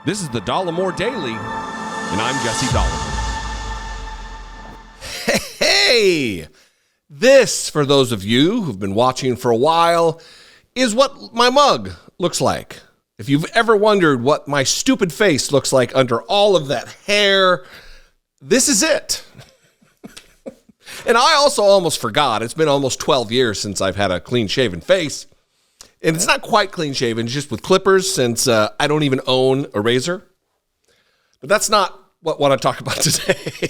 This is the Dollemore Daily, and I'm Jesse Dollemore. Hey! This, for those of you who've been watching for a while, is what my mug looks like. If you've ever wondered what my stupid face looks like under all of that hair, this is it. And I also almost forgot, it's been almost 12 years since I've had a clean-shaven face. And it's not quite clean-shaven, it's just with clippers, since I don't even own a razor. But that's not what I want to talk about today.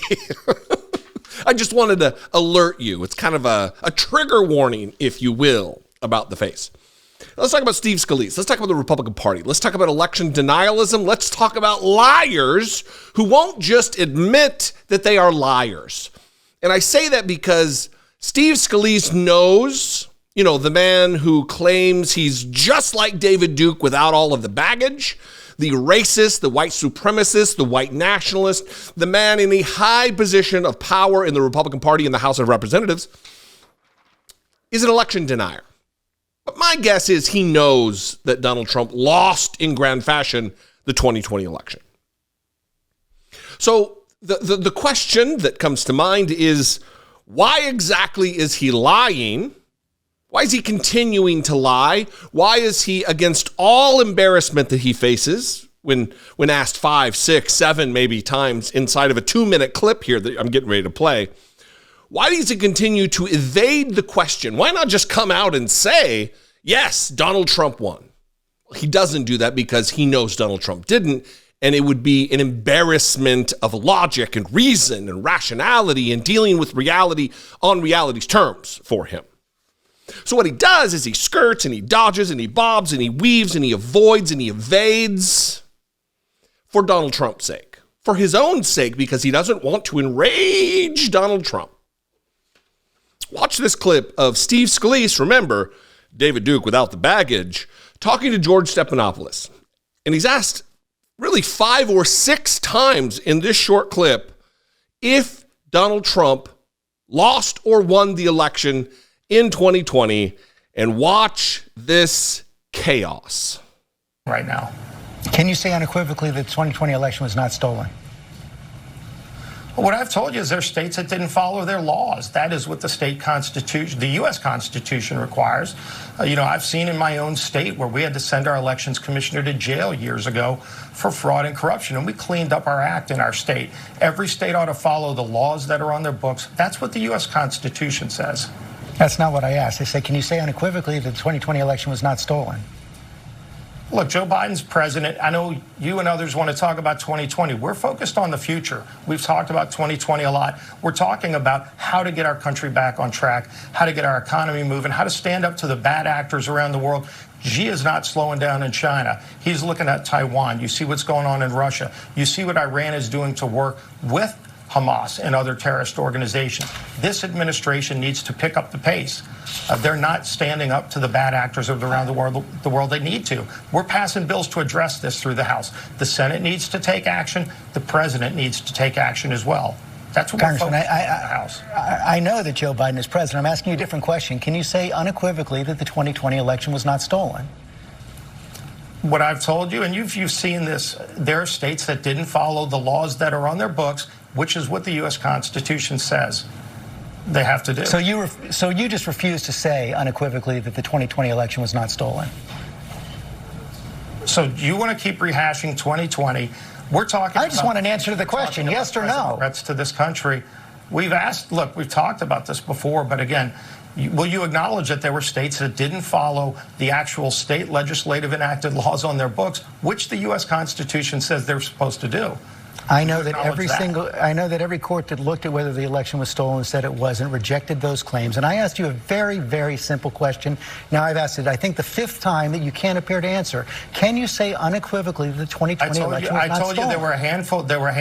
I just wanted to alert you. It's kind of a trigger warning, if you will, about the face. Let's talk about Steve Scalise. Let's talk about the Republican Party. Let's talk about election denialism. Let's talk about liars who won't just admit that they are liars. And I say that because Steve Scalise knows, the man who claims he's just like David Duke without all of the baggage, the racist, the white supremacist, the white nationalist, the man in a high position of power in the Republican Party in the House of Representatives, is an election denier. But my guess is he knows that Donald Trump lost in grand fashion the 2020 election. So the question that comes to mind is, why exactly is he lying? Why is he continuing to lie? Why is he, against all embarrassment that he faces, when asked 5, 6, 7 maybe times inside of a 2-minute clip here that I'm getting ready to play, why does he continue to evade the question? Why not just come out and say, yes, Donald Trump won? He doesn't do that because he knows Donald Trump didn't, and it would be an embarrassment of logic and reason and rationality and dealing with reality on reality's terms for him. So what he does is he skirts and he dodges and he bobs and he weaves and he avoids and he evades for Donald Trump's sake, for his own sake, because he doesn't want to enrage Donald Trump. Watch this clip of Steve Scalise, remember, David Duke without the baggage, talking to George Stephanopoulos. And he's asked really 5 or 6 times in this short clip if Donald Trump lost or won the election in 2020, and watch this chaos. Right now. Can you say unequivocally that the 2020 election was not stolen? Well, what I've told you is there are states that didn't follow their laws. That is what the state constitution, the U.S. Constitution requires. I've seen in my own state where we had to send our elections commissioner to jail years ago for fraud and corruption, and we cleaned up our act in our state. Every state ought to follow the laws that are on their books. That's what the U.S. Constitution says. That's not what I asked. I said, can you say unequivocally that the 2020 election was not stolen? Look, Joe Biden's president. I know you and others want to talk about 2020. We're focused on the future. We've talked about 2020 a lot. We're talking about how to get our country back on track, how to get our economy moving, how to stand up to the bad actors around the world. Xi is not slowing down in China. He's looking at Taiwan. You see what's going on in Russia. You see what Iran is doing to work with Hamas and other terrorist organizations. This administration needs to pick up the pace. They're not standing up to the bad actors around the world. They need to. We're passing bills to address this through the House. The Senate needs to take action. The president needs to take action as well. That's what we're focused on in the House. I know that Joe Biden is president. I'm asking you a different question. Can you say unequivocally that the 2020 election was not stolen? What I've told you, and you've seen this, there are states that didn't follow the laws that are on their books, which is what the U.S. Constitution says they have to do. So you just refuse to say unequivocally that the 2020 election was not stolen? So you want to keep rehashing 2020. We're talking I just want an answer to the question, yes or no. Threats to this country. We've talked about this before, but again, will you acknowledge that there were states that didn't follow the actual state legislative enacted laws on their books, which the U.S. Constitution says they're supposed to do? I know that every court that looked at whether the election was stolen said it wasn't, rejected those claims. And I asked you a very, very simple question. Now I've asked it, I think, the 5th time that you can't appear to answer. Can you say unequivocally the 2020 election was not stolen? I told you there were a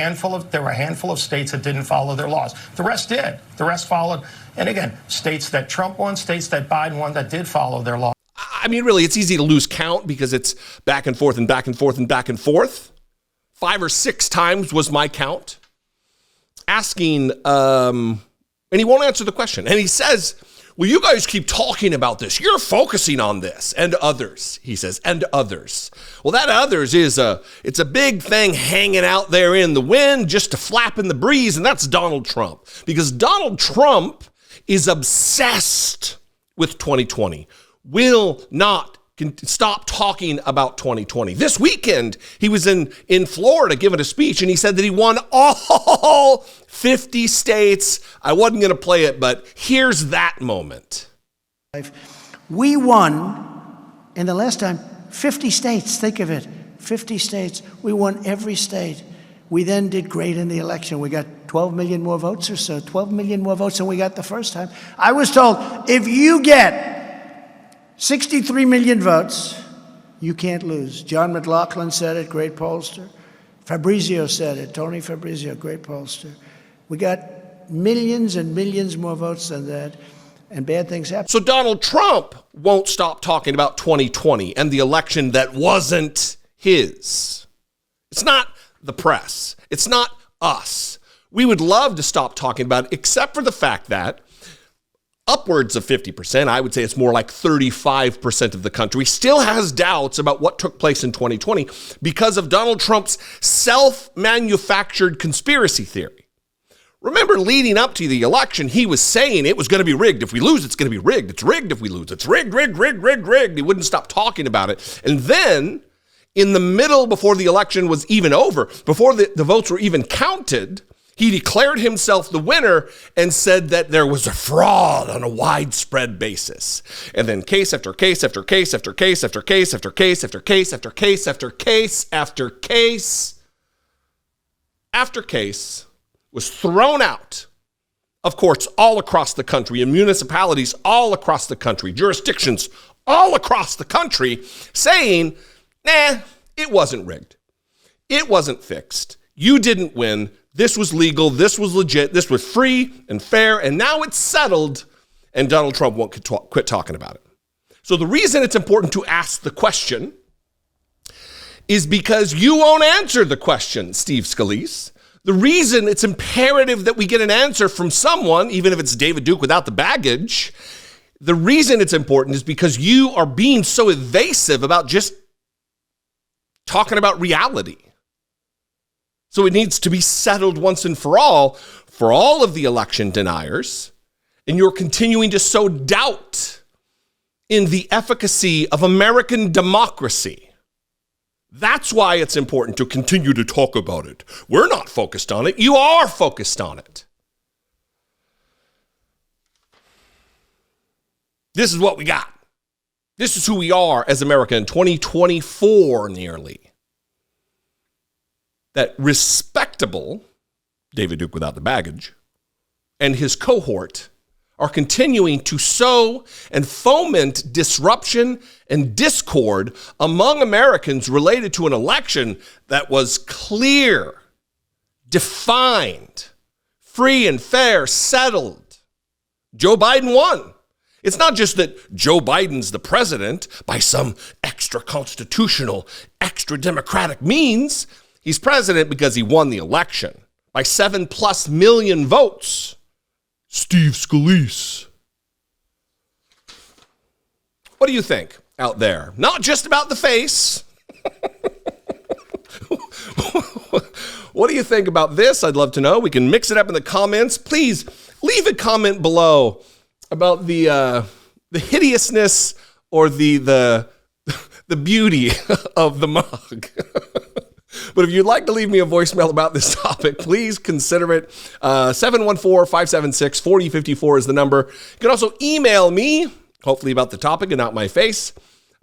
handful of states that didn't follow their laws. The rest did. The rest followed. And again, states that Trump won, states that Biden won, that did follow their laws. I mean, really, it's easy to lose count because it's back and forth and back and forth and back and forth. 5 or 6 times was my count. Asking, and he won't answer the question. And he says, well, you guys keep talking about this. You're focusing on this and others, he says, and others. Well, that others it's a big thing hanging out there in the wind, just a flap in the breeze, and that's Donald Trump. Because Donald Trump is obsessed with 2020, will not stop talking about 2020. This weekend, he was in Florida giving a speech, and he said that he won all 50 states. I wasn't going to play it, but here's that moment. We won, in the last time, 50 states. Think of it, 50 states. We won every state. We then did great in the election. We got 12 million more votes or so, 12 million more votes than we got the first time. I was told, if you get 63 million votes, you can't lose. John McLaughlin said it, great pollster. Fabrizio said it, Tony Fabrizio, great pollster. We got millions and millions more votes than that, and bad things happen. So Donald Trump won't stop talking about 2020 and the election that wasn't his. It's not the press. It's not us. We would love to stop talking about it, except for the fact that upwards of 50%, I would say it's more like 35% of the country, still has doubts about what took place in 2020 because of Donald Trump's self-manufactured conspiracy theory. Remember, leading up to the election, he was saying it was going to be rigged. If we lose, it's going to be rigged. It's rigged if we lose. It's rigged, rigged, rigged, rigged, rigged. He wouldn't stop talking about it. And then, in the middle, before the election was even over, before the votes were even counted, he declared himself the winner and said that there was a fraud on a widespread basis. And then case after case after case after case after case after case after case after case after case after case after case was thrown out of courts all across the country, in municipalities all across the country, jurisdictions all across the country, saying, nah, it wasn't rigged. It wasn't fixed. You didn't win. This was legal, this was legit, this was free and fair, and now it's settled, and Donald Trump won't quit talking about it. So the reason it's important to ask the question is because you won't answer the question, Steve Scalise. The reason it's imperative that we get an answer from someone, even if it's David Duke without the baggage, the reason it's important is because you are being so evasive about just talking about reality. So it needs to be settled once and for all of the election deniers, and you're continuing to sow doubt in the efficacy of American democracy. That's why it's important to continue to talk about it. We're not focused on it. You are focused on it. This is what we got. This is who we are as America in 2024 nearly. That respectable David Duke without the baggage and his cohort are continuing to sow and foment disruption and discord among Americans related to an election that was clear, defined, free and fair, settled. Joe Biden won. It's not just that Joe Biden's the president by some extra constitutional, extra democratic means. He's president because he won the election by 7+ million votes. Steve Scalise. What do you think out there? Not just about the face. What do you think about this? I'd love to know. We can mix it up in the comments. Please leave a comment below about the hideousness or the beauty of the mug. But if you'd like to leave me a voicemail about this topic, please consider it. 714-576-4054 is the number. You can also email me, hopefully about the topic and not my face,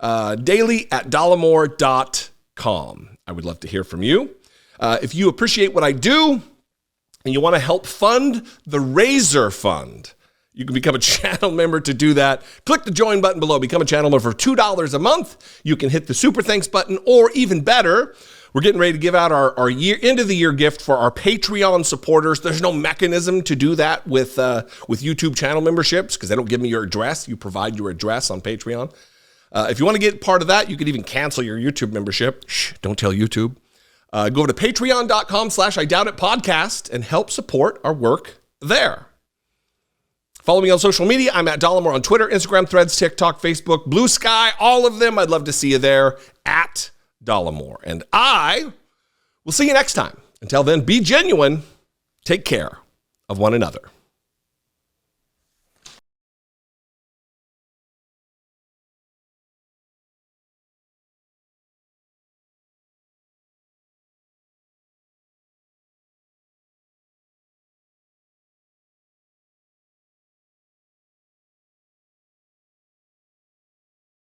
daily@dollemore.com. I would love to hear from you. If you appreciate what I do and you want to help fund the Razor Fund, you can become a channel member to do that. Click the join button below. Become a channel member for $2 a month. You can hit the super thanks button, or even better, we're getting ready to give out our year end of the year gift for our Patreon supporters. There's no mechanism to do that with YouTube channel memberships because they don't give me your address. You provide your address on Patreon. If you want to get part of that, you could even cancel your YouTube membership. Shh, don't tell YouTube. Go over to patreon.com/IDoubtItPodcast and help support our work there. Follow me on social media. I'm at Dollemore on Twitter, Instagram, Threads, TikTok, Facebook, Blue Sky, all of them. I'd love to see you there at Dollemore. And I will see you next time. Until then, be genuine. Take care of one another.